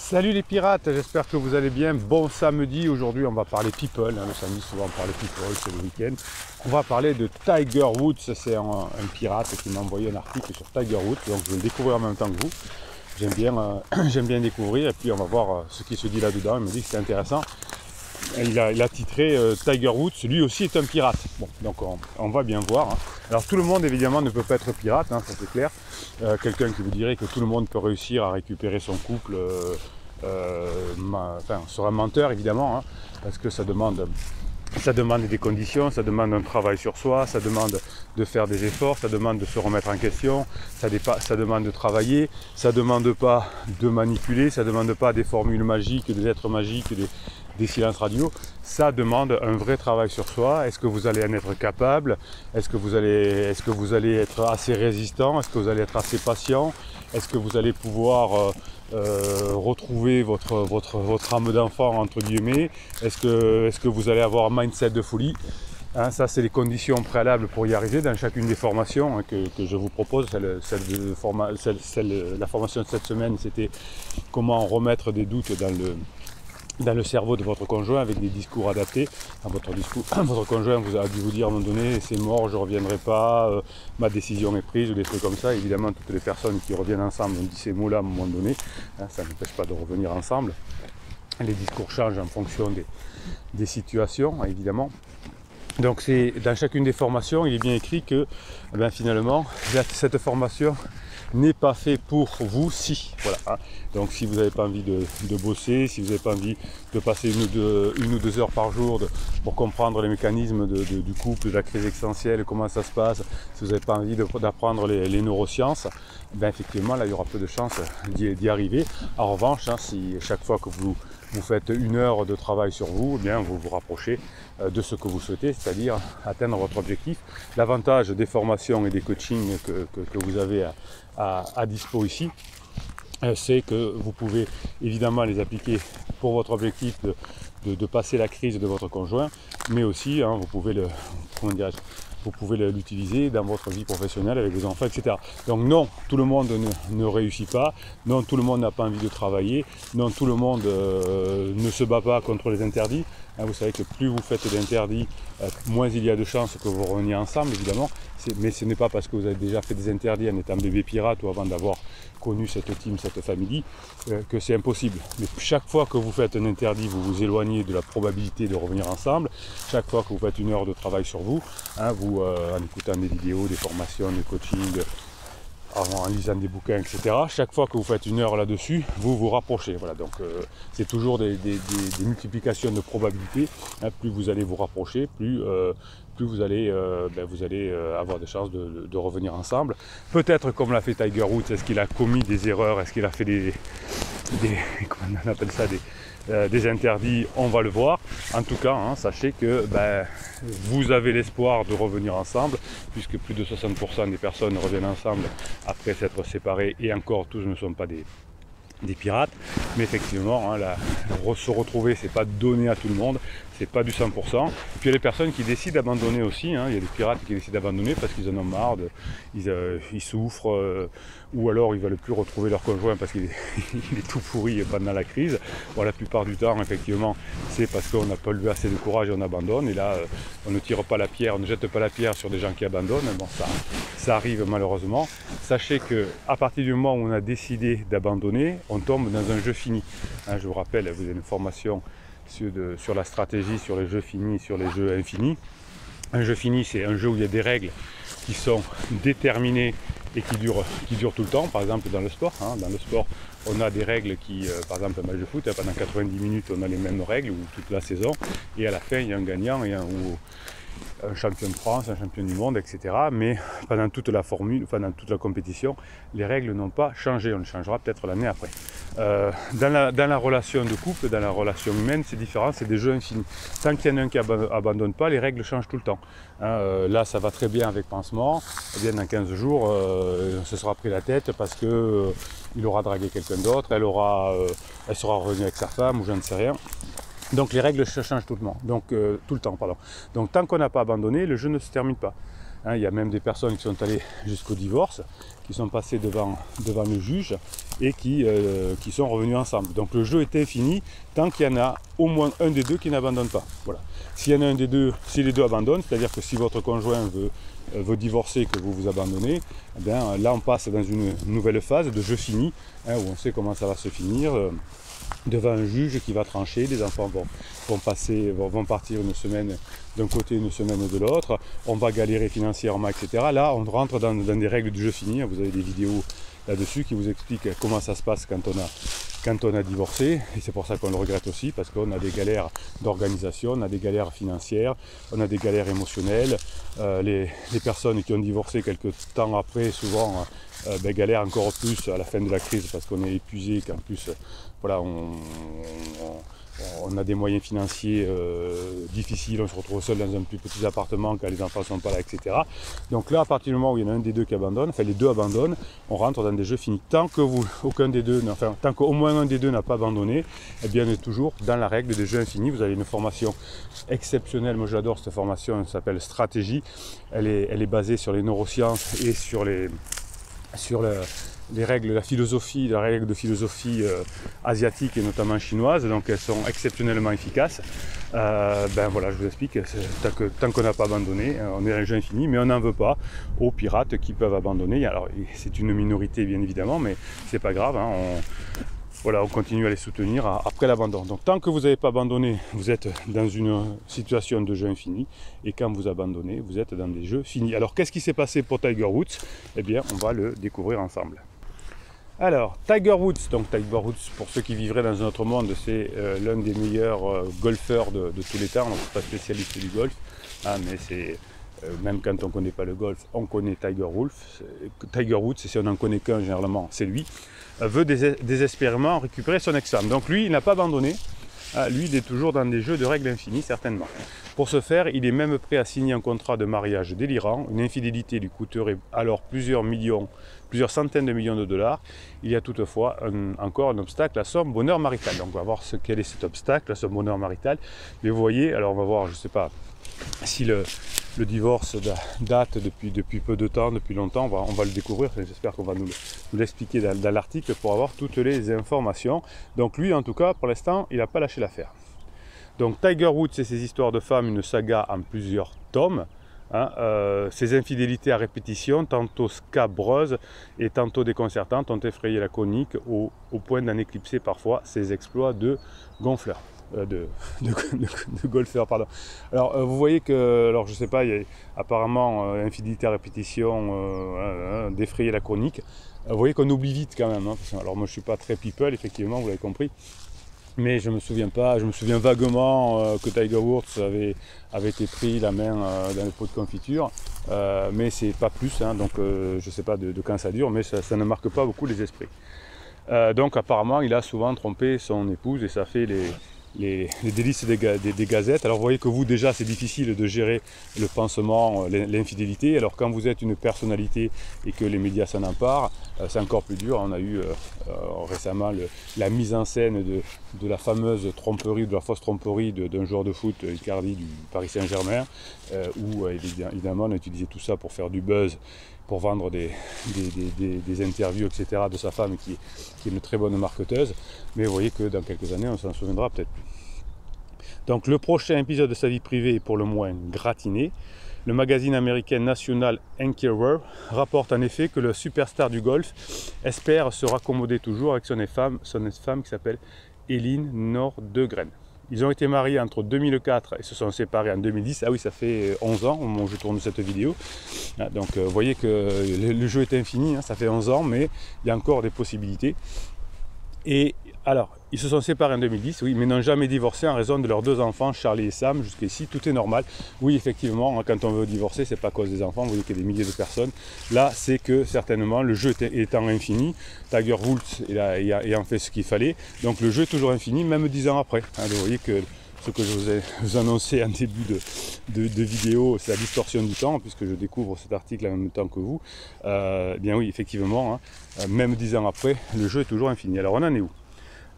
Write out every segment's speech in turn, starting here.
Salut les pirates, j'espère que vous allez bien. Bon samedi, aujourd'hui on va parler people. Le samedi souvent on parle people, c'est le week-end. On va parler de Tiger Woods, c'est un pirate qui m'a envoyé un article sur Tiger Woods, donc je vais le découvrir en même temps que vous. J'aime bien découvrir et puis on va voir ce qui se dit là-dedans. Il me dit que c'est intéressant. Il a titré Tiger Woods, lui aussi est un pirate. Bon, donc on va bien voir. Hein. Alors tout le monde évidemment ne peut pas être pirate, hein, ça c'est clair. Quelqu'un qui vous dirait que tout le monde peut réussir à récupérer son couple sera un menteur évidemment, hein, parce que ça demande des conditions, ça demande un travail sur soi, ça demande de faire des efforts, ça demande de se remettre en question, ça demande de travailler, ça ne demande pas de manipuler, ça ne demande pas des formules magiques, des êtres magiques, des silences radio. Ça demande un vrai travail sur soi. Est-ce que vous allez en être capable? Est-ce que vous allez être assez résistant? Est-ce que vous allez être assez patient? Est-ce que vous allez pouvoir retrouver votre âme d'enfant entre guillemets? Est-ce que vous allez avoir un mindset de folie? Hein, ça c'est les conditions préalables pour y arriver dans chacune des formations hein, que je vous propose. La formation de cette semaine, c'était comment remettre des doutes dans le cerveau de votre conjoint avec des discours adaptés. Votre conjoint vous a dû vous dire à un moment donné c'est mort, je ne reviendrai pas, ma décision est prise ou des trucs comme ça. Évidemment toutes les personnes qui reviennent ensemble ont dit ces mots là à un moment donné, hein, ça n'empêche pas de revenir ensemble. Les discours changent en fonction des situations évidemment. Donc dans chacune des formations il est bien écrit que finalement cette formation n'est pas fait pour vous si. Voilà. Hein. Donc si vous n'avez pas envie de bosser, si vous n'avez pas envie de passer une ou deux heures par jour pour comprendre les mécanismes du couple, de la crise existentielle, comment ça se passe, si vous n'avez pas envie d'apprendre les neurosciences, effectivement là il y aura peu de chances d'y arriver. En revanche, hein, si chaque fois que vous faites une heure de travail sur vous, vous vous rapprochez de ce que vous souhaitez, c'est-à-dire atteindre votre objectif. L'avantage des formations et des coachings que vous avez à dispo ici, c'est que vous pouvez évidemment les appliquer pour votre objectif de passer la crise de votre conjoint, mais aussi hein, vous pouvez l'utiliser dans votre vie professionnelle avec vos enfants, etc. Donc non, tout le monde ne réussit pas, non, tout le monde n'a pas envie de travailler, non, tout le monde ne se bat pas contre les interdits. Hein, vous savez que plus vous faites d'interdits, moins il y a de chances que vous reveniez ensemble, évidemment. Mais ce n'est pas parce que vous avez déjà fait des interdits en étant bébé pirate ou avant d'avoir connu cette team, cette famille, que c'est impossible. Mais chaque fois que vous faites un interdit, vous vous éloignez de la probabilité de revenir ensemble. Chaque fois que vous faites une heure de travail sur vous, hein, en écoutant des vidéos, des formations, des coachings, en lisant des bouquins, etc. Chaque fois que vous faites une heure là-dessus, vous vous rapprochez. Voilà, donc c'est toujours des multiplications de probabilités. Hein, plus vous allez vous rapprocher, plus vous allez avoir des chances de revenir ensemble. Peut-être comme l'a fait Tiger Woods, est-ce qu'il a commis des erreurs, est-ce qu'il a fait comment on appelle ça, des interdits, on va le voir. En tout cas, hein, sachez que vous avez l'espoir de revenir ensemble, puisque plus de 60% des personnes reviennent ensemble après s'être séparés, et encore tous ne sont pas des pirates, mais effectivement, hein, se retrouver, c'est pas donné à tout le monde, c'est pas du 100%. Puis il y a des personnes qui décident d'abandonner aussi, hein. Il y a des pirates qui décident d'abandonner parce qu'ils en ont marre, ils souffrent, ou alors ils ne veulent plus retrouver leur conjoint parce qu'il est tout pourri pendant la crise. Bon, la plupart du temps, effectivement, c'est parce qu'on n'a pas eu assez de courage et on abandonne, et là, on ne tire pas la pierre, on ne jette pas la pierre sur des gens qui abandonnent. Bon, ça arrive malheureusement. Sachez qu'à partir du moment où on a décidé d'abandonner, on tombe dans un jeu fini. Hein, je vous rappelle, vous avez une formation sur la stratégie, sur les jeux finis, sur les jeux infinis. Un jeu fini, c'est un jeu où il y a des règles qui sont déterminées et qui durent tout le temps. Par exemple, dans le sport, hein, on a des règles qui, par exemple, un match de foot, pendant 90 minutes, on a les mêmes règles, ou toute la saison, et à la fin, il y a un gagnant et un champion de France, un champion du monde, etc. Mais pendant toute la compétition, les règles n'ont pas changé. On le changera peut-être l'année après. Dans la relation de couple, dans la relation humaine, c'est différent, c'est des jeux infinis. Tant qu'il y en a un qui abandonne pas, les règles changent tout le temps. Hein, là, ça va très bien avec Pansement. Eh bien, dans 15 jours, se sera pris la tête parce que il aura dragué quelqu'un d'autre, elle sera revenue avec sa femme, ou je ne sais rien. Donc les règles changent tout le temps. Donc tant qu'on n'a pas abandonné, le jeu ne se termine pas. Hein, il y a même des personnes qui sont allées jusqu'au divorce, qui sont passées devant le juge, et qui sont revenus ensemble. Donc le jeu est infini tant qu'il y en a au moins un des deux qui n'abandonne pas. Voilà. S'il y en a un des deux, si les deux abandonnent, c'est-à-dire que si votre conjoint veut divorcer, que vous vous abandonnez, eh bien, là on passe dans une nouvelle phase de jeu fini, hein, où on sait comment ça va se finir, devant un juge qui va trancher, les enfants vont partir une semaine d'un côté, une semaine de l'autre, on va galérer financièrement, etc. Là on rentre dans des règles du jeu fini, vous avez des vidéos là-dessus qui vous expliquent comment ça se passe quand on a divorcé, et c'est pour ça qu'on le regrette aussi, parce qu'on a des galères d'organisation, on a des galères financières, on a des galères émotionnelles. Les personnes qui ont divorcé quelques temps après, souvent, galèrent encore plus à la fin de la crise, parce qu'on est épuisé, qu'en plus, voilà, on a des moyens financiers difficiles, on se retrouve seul dans un plus petit appartement quand les enfants ne sont pas là, etc. Donc là, à partir du moment où il y en a un des deux qui abandonne, enfin les deux abandonnent, on rentre dans des jeux finis. Tant que tant qu'au moins un des deux n'a pas abandonné, eh bien on est toujours dans la règle des jeux infinis. Vous avez une formation exceptionnelle, moi j'adore cette formation, elle s'appelle Stratégie. Elle est basée sur les neurosciences et sur les règles, la règle de philosophie asiatique et notamment chinoise, donc elles sont exceptionnellement efficaces. Voilà, je vous explique, tant qu'on n'a pas abandonné, on est un jeu infini, mais on n'en veut pas aux pirates qui peuvent abandonner. Alors c'est une minorité bien évidemment, mais c'est pas grave, hein, on continue à les soutenir après l'abandon. Donc tant que vous n'avez pas abandonné, vous êtes dans une situation de jeu infini, et quand vous abandonnez, vous êtes dans des jeux finis. Alors qu'est-ce qui s'est passé pour Tiger Woods? Eh bien on va le découvrir ensemble. Alors, Tiger Woods, pour ceux qui vivraient dans un autre monde, c'est l'un des meilleurs golfeurs de tous les temps. On n'est pas spécialiste du golf, hein, mais c'est même quand on ne connaît pas le golf, on connaît Tiger Woods, et si on n'en connaît qu'un, généralement, c'est lui, veut désespérément récupérer son ex-femme. Donc lui, il n'a pas abandonné. Lui, il est toujours dans des jeux de règles infinies, certainement. Pour ce faire, il est même prêt à signer un contrat de mariage délirant. Une infidélité lui coûterait alors plusieurs centaines de millions de dollars. Il y a toutefois encore un obstacle, la somme bonheur marital. Donc on va voir quel est cet obstacle, la somme bonheur marital. Mais vous voyez, alors on va voir, je ne sais pas si le divorce date depuis peu de temps, depuis longtemps, on va le découvrir, j'espère qu'on va nous l'expliquer dans l'article pour avoir toutes les informations. Donc lui, en tout cas, pour l'instant, il n'a pas lâché l'affaire. Donc Tiger Woods et ses histoires de femmes, une saga en plusieurs tomes. Ces infidélités à répétition, tantôt scabreuses et tantôt déconcertantes, ont effrayé la chronique au point d'en éclipser parfois ses exploits de gonfleur. De golfeur, pardon. Alors vous voyez que, alors je sais pas, il y a apparemment infidélité à répétition d'effrayer la chronique. Vous voyez qu'on oublie vite quand même, hein, alors moi je suis pas très people, effectivement, vous l'avez compris, mais je me souviens vaguement que Tiger Woods avait été pris la main dans le pot de confiture, mais c'est pas plus, hein, donc je sais pas de quand ça dure, mais ça ne marque pas beaucoup les esprits. Donc apparemment il a souvent trompé son épouse et ça fait les délices des gazettes. Alors vous voyez que vous déjà c'est difficile de gérer le pansement, l'infidélité. Alors quand vous êtes une personnalité et que les médias s'en emparent, c'est encore plus dur. On a eu récemment la mise en scène de la fameuse tromperie, de la fausse tromperie d'un joueur de foot, Icardi du Paris Saint-Germain, où évidemment on a utilisé tout ça pour faire du buzz, pour vendre des interviews, etc. de sa femme qui est une très bonne marketeuse. Mais vous voyez que dans quelques années, on s'en souviendra peut-être plus. Donc le prochain épisode de sa vie privée est pour le moins gratiné. Le magazine américain National Enquirer rapporte en effet que le superstar du golf espère se raccommoder toujours avec son ex-femme qui s'appelle Eileen Nordegren. Ils ont été mariés entre 2004 et se sont séparés en 2010. Ah oui, ça fait 11 ans au moment où je tourne cette vidéo. Donc vous voyez que le jeu est infini, hein, ça fait 11 ans, mais il y a encore des possibilités. Et alors, ils se sont séparés en 2010, oui, mais n'ont jamais divorcé en raison de leurs deux enfants, Charlie et Sam. Jusqu'ici, tout est normal. Oui, effectivement, quand on veut divorcer, c'est pas à cause des enfants. Vous voyez qu'il y a des milliers de personnes. Là, c'est que certainement, le jeu étant infini, Tiger Woods ayant fait ce qu'il fallait. Donc le jeu est toujours infini, même 10 ans après. Hein, vous voyez que ce que je vous annonçais en début de vidéo, c'est la distorsion du temps, puisque je découvre cet article en même temps que vous. Bien oui, effectivement, hein, même 10 ans après, le jeu est toujours infini. Alors on en est où?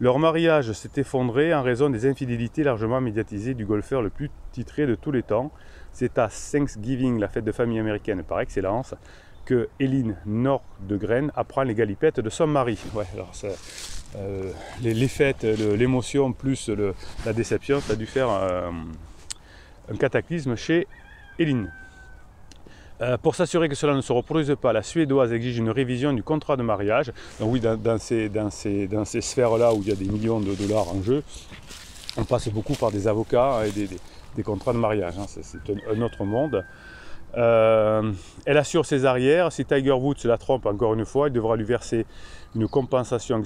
Leur mariage s'est effondré en raison des infidélités largement médiatisées du golfeur le plus titré de tous les temps. C'est à Thanksgiving, la fête de famille américaine par excellence, que Eileen Nordegren apprend les galipettes de son mari. Ouais, alors ça, les fêtes, l'émotion plus la déception, ça a dû faire un cataclysme chez Eileen. Pour s'assurer que cela ne se reproduise pas, la Suédoise exige une révision du contrat de mariage. Donc oui, dans ces sphères-là où il y a des millions de dollars en jeu, on passe beaucoup par des avocats et des contrats de mariage. Hein. C'est un autre monde. Elle assure ses arrières. Si Tiger Woods la trompe encore une fois, il devra lui verser une compensation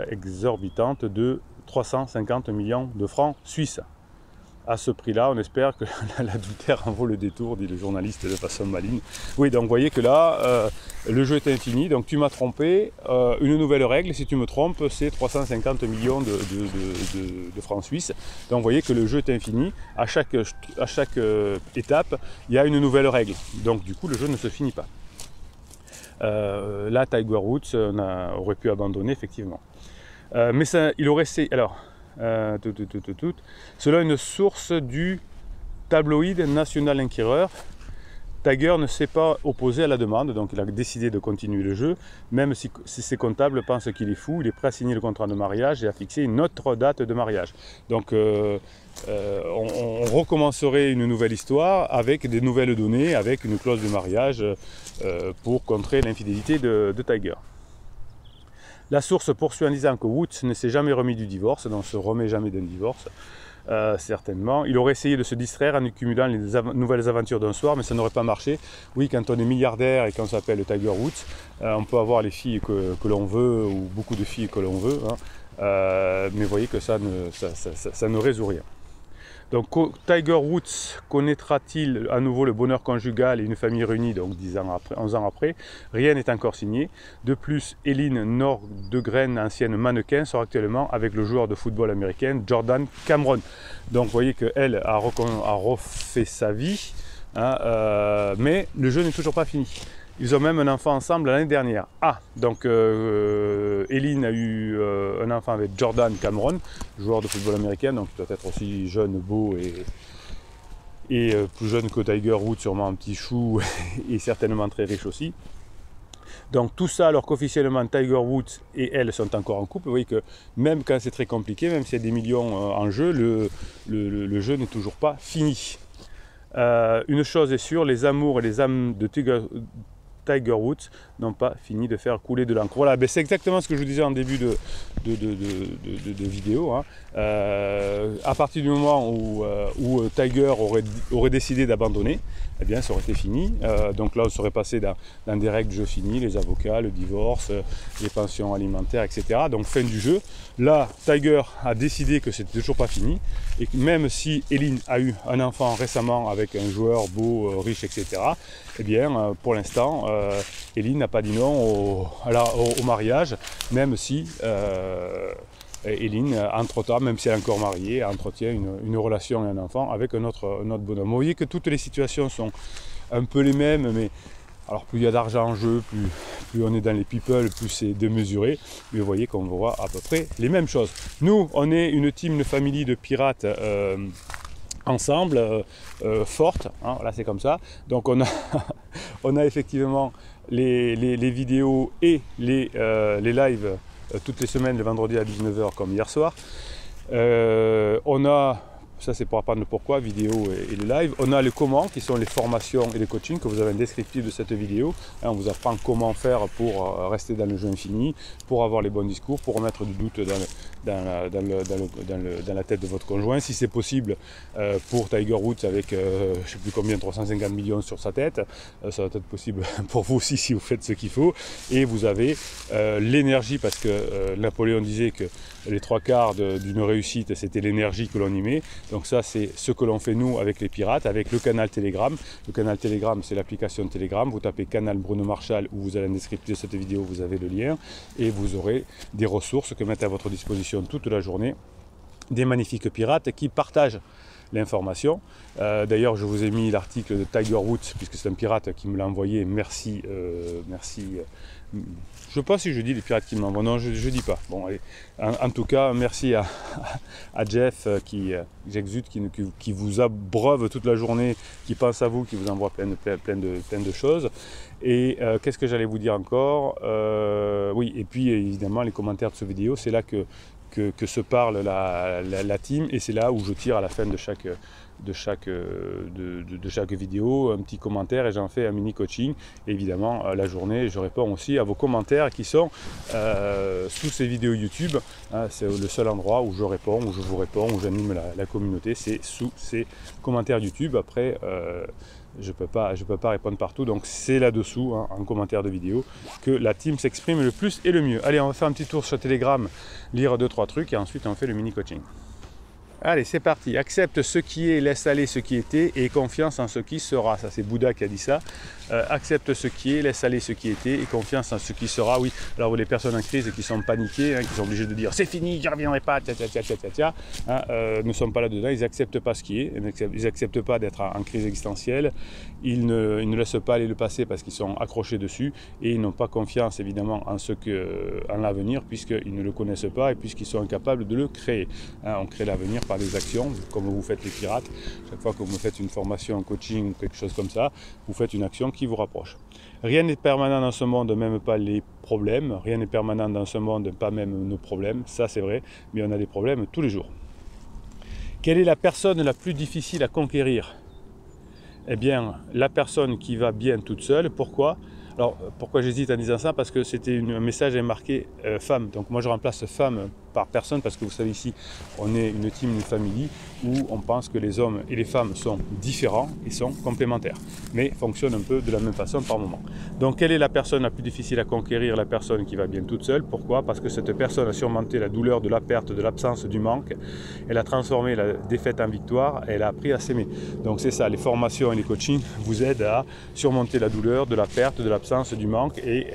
exorbitante de 350 millions de francs suisses. À ce prix-là, on espère que l'adultère en vaut le détour, dit le journaliste de façon maligne. Oui, donc vous voyez que là, le jeu est infini, donc tu m'as trompé, une nouvelle règle, si tu me trompes, c'est 350 millions de francs suisses. Donc vous voyez que le jeu est infini, à chaque étape, il y a une nouvelle règle. Donc du coup, le jeu ne se finit pas. Là, Tiger Woods aurait pu abandonner, effectivement. Mais ça, il aurait essayé... Alors, selon une source du tabloïd National Enquirer, Tiger ne s'est pas opposé à la demande, donc il a décidé de continuer le jeu, même si ses comptables pensent qu'il est fou, il est prêt à signer le contrat de mariage et à fixer une autre date de mariage. Donc on recommencerait une nouvelle histoire avec des nouvelles données, avec une clause de mariage pour contrer l'infidélité de Tiger. La source poursuit en disant que Woods ne s'est jamais remis du divorce, donc ne se remet jamais d'un divorce, certainement. Il aurait essayé de se distraire en accumulant les nouvelles aventures d'un soir, mais ça n'aurait pas marché. Oui, quand on est milliardaire et qu'on s'appelle Tiger Woods, on peut avoir les filles que l'on veut, ou beaucoup de filles que l'on veut, hein, mais vous voyez que ça ne résout rien. Donc Tiger Woods connaîtra-t-il à nouveau le bonheur conjugal et une famille réunie, donc 11 ans après? Rien n'est encore signé. De plus, Eileen Nordegren, ancienne mannequin, sort actuellement avec le joueur de football américain Jordan Cameron. Donc vous voyez qu'elle a refait sa vie, hein, mais le jeu n'est toujours pas fini. Ils ont même un enfant ensemble l'année dernière. Ah, donc Eileen a eu un enfant avec Jordan Cameron, joueur de football américain, donc il doit être aussi jeune, beau et plus jeune que Tiger Woods, sûrement un petit chou et certainement très riche aussi. Donc tout ça alors qu'officiellement Tiger Woods et elle sont encore en couple. Vous voyez que même quand c'est très compliqué, même s'il y a des millions en jeu, le jeu n'est toujours pas fini. Une chose est sûre, les amours et les âmes de Tiger Woods n'ont pas fini de faire couler de l'encre. Voilà, ben c'est exactement ce que je vous disais en début de vidéo. Hein. À partir du moment où Tiger aurait décidé d'abandonner, eh bien ça aurait été fini. Donc là on serait passé dans des règles de jeu finies, les avocats, le divorce, les pensions alimentaires, etc. Donc fin du jeu. Là, Tiger a décidé que c'était toujours pas fini et que même si Eileen a eu un enfant récemment avec un joueur beau, riche, etc. Eh bien pour l'instant, Eileen n'a pas dit non au mariage, même si Eileen, entre-temps, même si elle est encore mariée, entretient une relation et un enfant avec un autre bonhomme. Vous voyez que toutes les situations sont un peu les mêmes, mais alors plus il y a d'argent en jeu, plus on est dans les people, plus c'est démesuré. Mais vous voyez qu'on voit à peu près les mêmes choses. Nous, on est une team, une famille de pirates ensemble, forte, hein, là c'est comme ça. Donc on a effectivement les vidéos et les lives toutes les semaines, le vendredi à 19 h comme hier soir. On a, ça c'est pour apprendre le pourquoi, vidéo et le live. On a les comment, qui sont les formations et les coachings que vous avez un descriptif de cette vidéo. On vous apprend comment faire pour rester dans le jeu infini, pour avoir les bons discours, pour remettre du doute dans la tête de votre conjoint. Si c'est possible pour Tiger Woods avec, je ne sais plus combien, 350 millions sur sa tête, ça va être possible pour vous aussi si vous faites ce qu'il faut. Et vous avez l'énergie, parce que Napoléon disait que les 3/4 d'une réussite, c'était l'énergie que l'on y met. Donc ça, c'est ce que l'on fait nous avec les pirates, avec le canal Telegram. Le canal Telegram, c'est l'application Telegram. Vous tapez canal Bruno Marchal, où vous allez en descriptif de cette vidéo, vous avez le lien. Et vous aurez des ressources que mettent à votre disposition toute la journée. Des magnifiques pirates qui partagent l'information. D'ailleurs, je vous ai mis l'article de Tiger Woods, puisque c'est un pirate qui me l'a envoyé. Merci je ne sais pas si je dis les pirates qui m'envoient, non je dis pas. Bon, allez. En tout cas, merci à Jeff qui vous abreuve toute la journée, qui pense à vous, qui vous envoie plein de choses. Et qu'est-ce que j'allais vous dire encore? Oui, et puis évidemment les commentaires de cette vidéo, c'est là que se parle la team, et c'est là où je tire à la fin de chaque vidéo un petit commentaire et j'en fais un mini coaching. Et évidemment la journée je réponds aussi à vos commentaires qui sont sous ces vidéos YouTube, hein, c'est le seul endroit où je réponds, où je vous réponds, où j'anime la communauté, c'est sous ces commentaires YouTube. Après je peux pas répondre partout, donc c'est là-dessous, hein, en commentaire de vidéo, que la team s'exprime le plus et le mieux. Allez, on va faire un petit tour sur Telegram, lire 2-3 trucs et ensuite on fait le mini coaching. Allez, c'est parti. Accepte ce qui est, laisse aller ce qui était et confiance en ce qui sera. Ça, c'est Bouddha qui a dit ça. Accepte ce qui est, laisse aller ce qui était et confiance en ce qui sera. Oui, alors les personnes en crise qui sont paniquées, hein, qui sont obligées de dire c'est fini, je ne reviendrai pas, hein, ne sont pas là-dedans. Ils n'acceptent pas ce qui est, ils n'acceptent pas d'être en crise existentielle. Ils ne laissent pas aller le passé parce qu'ils sont accrochés dessus et ils n'ont pas confiance évidemment en l'avenir puisqu'ils ne le connaissent pas et puisqu'ils sont incapables de le créer. Hein, on crée l'avenir par des actions, comme vous faites les pirates. Chaque fois que vous faites une formation, un coaching ou quelque chose comme ça, vous faites une action qui vous rapproche. Rien n'est permanent dans ce monde, même pas les problèmes. Rien n'est permanent dans ce monde, pas même nos problèmes. Ça c'est vrai, mais on a des problèmes tous les jours. Quelle est la personne la plus difficile à conquérir? Eh bien, la personne qui va bien toute seule. Pourquoi? Alors, pourquoi j'hésite en disant ça? Parce que c'était un message marqué femme. Donc moi je remplace femme par personne parce que vous savez ici, on est une team, une famille où on pense que les hommes et les femmes sont différents et sont complémentaires, mais fonctionnent un peu de la même façon par moment. Donc quelle est la personne la plus difficile à conquérir? La personne qui va bien toute seule. Pourquoi? Parce que cette personne a surmonté la douleur de la perte, de l'absence, du manque. Elle a transformé la défaite en victoire. Elle a appris à s'aimer. Donc c'est ça, les formations et les coachings vous aident à surmonter la douleur de la perte, de l'absence, du manque, et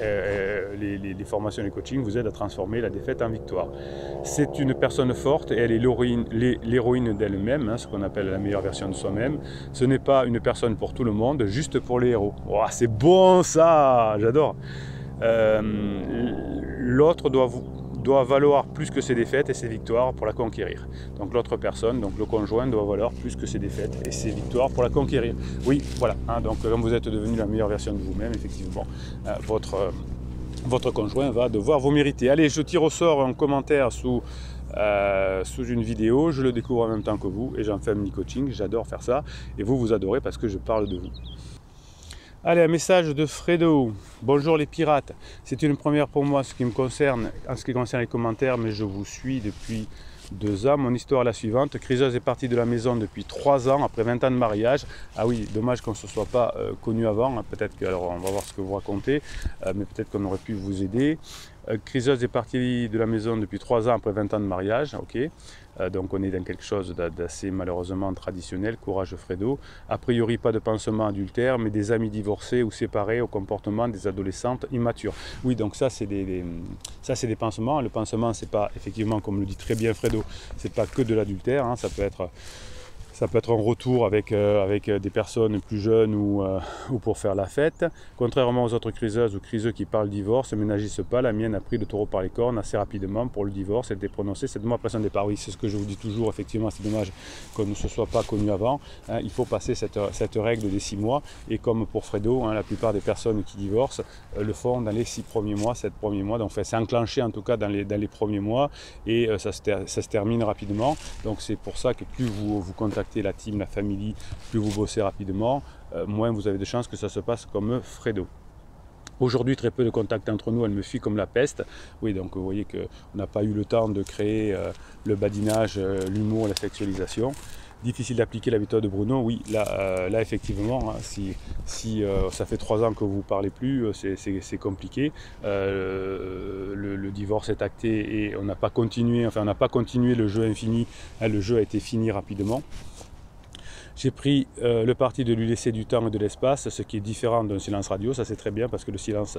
les formations et les coachings vous aident à transformer la défaite en victoire. C'est une personne forte et elle est l'héroïne d'elle-même, hein, ce qu'on appelle la meilleure version de soi-même. Ce n'est pas une personne pour tout le monde, juste pour les héros. Oh, c'est bon ça, j'adore. L'autre doit valoir plus que ses défaites et ses victoires pour la conquérir. Donc l'autre personne, donc le conjoint, doit valoir plus que ses défaites et ses victoires pour la conquérir. Oui, voilà. Hein, donc quand vous êtes devenu la meilleure version de vous-même, effectivement, votre conjoint va devoir vous mériter. Allez, je tire au sort un commentaire sous une vidéo, je le découvre en même temps que vous et j'en fais un mini coaching, j'adore faire ça et vous adorez parce que je parle de vous. Allez, un message de Fredo. Bonjour les pirates, c'est une première pour moi en ce qui concerne les commentaires, mais je vous suis depuis 2 ans. Mon histoire est la suivante. Criseuse est partie de la maison depuis 3 ans, après 20 ans de mariage. Ah oui, dommage qu'on ne se soit pas connu avant. Hein. Peut-être que, alors on va voir ce que vous racontez, mais peut-être qu'on aurait pu vous aider. Criseuse est partie de la maison depuis 3 ans après 20 ans de mariage. Ok. Donc on est dans quelque chose d'assez malheureusement traditionnel. Courage Fredo. A priori pas de pansement adultère, mais des amis divorcés ou séparés au comportement des adolescentes immatures. Oui, donc ça c'est des pansements. Le pansement, c'est pas, effectivement, comme le dit très bien Fredo, c'est pas que de l'adultère, hein. Ça peut être un retour avec des personnes plus jeunes ou pour faire la fête. Contrairement aux autres criseuses ou criseux qui parlent divorce, mais n'agissent pas, la mienne a pris le taureau par les cornes assez rapidement pour le divorce. Elle était prononcée 7 mois après son départ. Oui, c'est ce que je vous dis toujours, effectivement, c'est dommage qu'on ne se soit pas connu avant. Hein, il faut passer cette règle des 6 mois. Et comme pour Fredo, hein, la plupart des personnes qui divorcent le font dans les 6 premiers mois, 7 premiers mois. Donc c'est enclenché en tout cas dans les premiers mois et ça se termine rapidement. Donc c'est pour ça que plus vous contactez la team, la famille, plus vous bossez rapidement, moins vous avez de chances que ça se passe comme Fredo. Aujourd'hui, très peu de contacts entre nous, elle me fuit comme la peste. Oui, donc vous voyez qu'on n'a pas eu le temps de créer le badinage, l'humour, la sexualisation. Difficile d'appliquer la méthode de Bruno, oui, là effectivement, hein, si ça fait 3 ans que vous ne parlez plus, c'est compliqué. Le divorce est acté et on n'a pas continué, le jeu infini, hein, le jeu a été fini rapidement. J'ai pris le parti de lui laisser du temps et de l'espace, ce qui est différent d'un silence radio, ça c'est très bien parce que le silence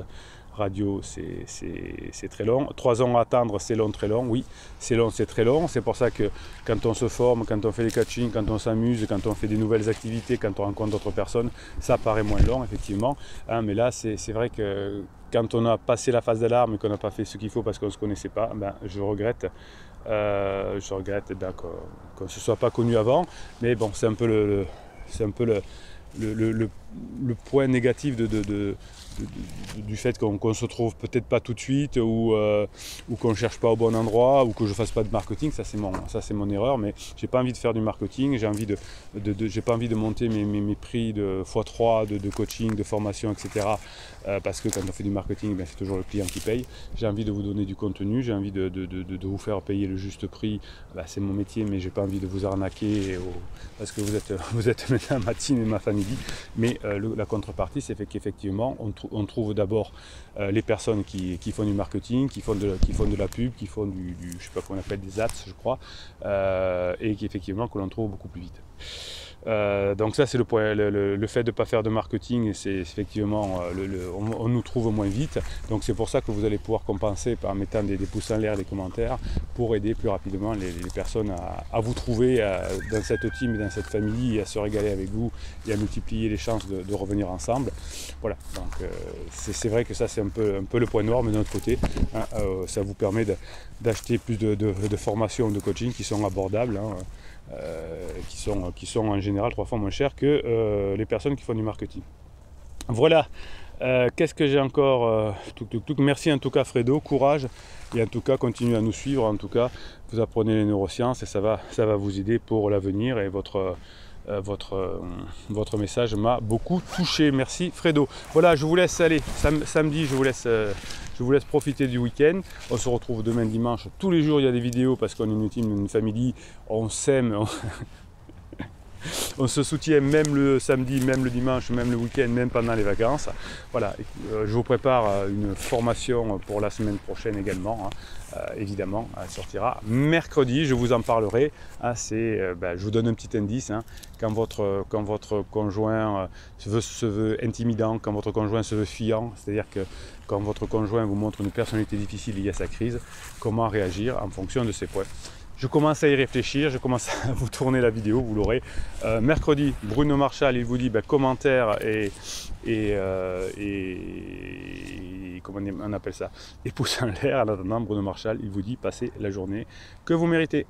radio c'est très long. 3 ans à attendre, c'est long, très long, oui, c'est long, c'est très long. C'est pour ça que quand on se forme, quand on fait des coachings, quand on s'amuse, quand on fait des nouvelles activités, quand on rencontre d'autres personnes, ça paraît moins long effectivement. Hein, mais là c'est vrai que quand on a passé la phase d'alarme et qu'on n'a pas fait ce qu'il faut parce qu'on ne se connaissait pas, ben, je regrette ben, qu'on ne se soit pas connu avant. Mais bon, c'est un peu le point négatif du fait qu'on se trouve peut-être pas tout de suite ou qu'on ne cherche pas au bon endroit ou que je fasse pas de marketing. Ça c'est mon erreur, mais j'ai pas envie de faire du marketing, j'ai pas envie de monter mes prix de x3 de coaching, de formation, etc. Parce que quand on fait du marketing, ben, c'est toujours le client qui paye. J'ai envie de vous donner du contenu, j'ai envie de vous faire payer le juste prix. Ben, c'est mon métier, mais j'ai pas envie de vous arnaquer parce que vous êtes maintenant ma team et ma famille. Mais la contrepartie, c'est qu'effectivement, on trouve d'abord les personnes qui font du marketing, qui font de la pub, qui font je sais pas comment on appelle, des ads, je crois, et qu'effectivement que l'on trouve beaucoup plus vite. Donc ça c'est le point, le fait de ne pas faire de marketing, c'est effectivement, on nous trouve moins vite. Donc c'est pour ça que vous allez pouvoir compenser par mettant des pouces en l'air, des commentaires, pour aider plus rapidement les personnes à vous trouver dans cette team et dans cette famille, et à se régaler avec vous et à multiplier les chances de revenir ensemble. Voilà, donc c'est vrai que ça c'est un peu le point noir, mais de notre côté, hein, ça vous permet d'acheter plus de formations, de coaching qui sont abordables, hein, qui sont en général 3 fois moins chers que les personnes qui font du marketing. Voilà, qu'est-ce que j'ai encore Merci en tout cas Fredo, courage, et en tout cas continuez à nous suivre. En tout cas vous apprenez les neurosciences et ça va vous aider pour l'avenir, et votre message m'a beaucoup touché. Merci Fredo. Voilà, je vous laisse aller. Samedi, je vous laisse profiter du week-end. On se retrouve demain dimanche. Tous les jours, il y a des vidéos parce qu'on est une team, une famille. On s'aime. On se soutient même le samedi, même le dimanche, même le week-end, même pendant les vacances. Voilà, je vous prépare une formation pour la semaine prochaine également. Évidemment, elle sortira mercredi, je vous en parlerai. Je vous donne un petit indice. Quand votre conjoint se veut intimidant, quand votre conjoint se veut fuyant, c'est-à-dire que quand votre conjoint vous montre une personnalité difficile liée à sa crise, comment réagir en fonction de ces points. Je commence à y réfléchir, je commence à vous tourner la vidéo, vous l'aurez. Mercredi, Bruno Marchal, il vous dit commentaires et comment on appelle ça, et pouces en l'air. En attendant, Bruno Marchal, il vous dit passez la journée que vous méritez.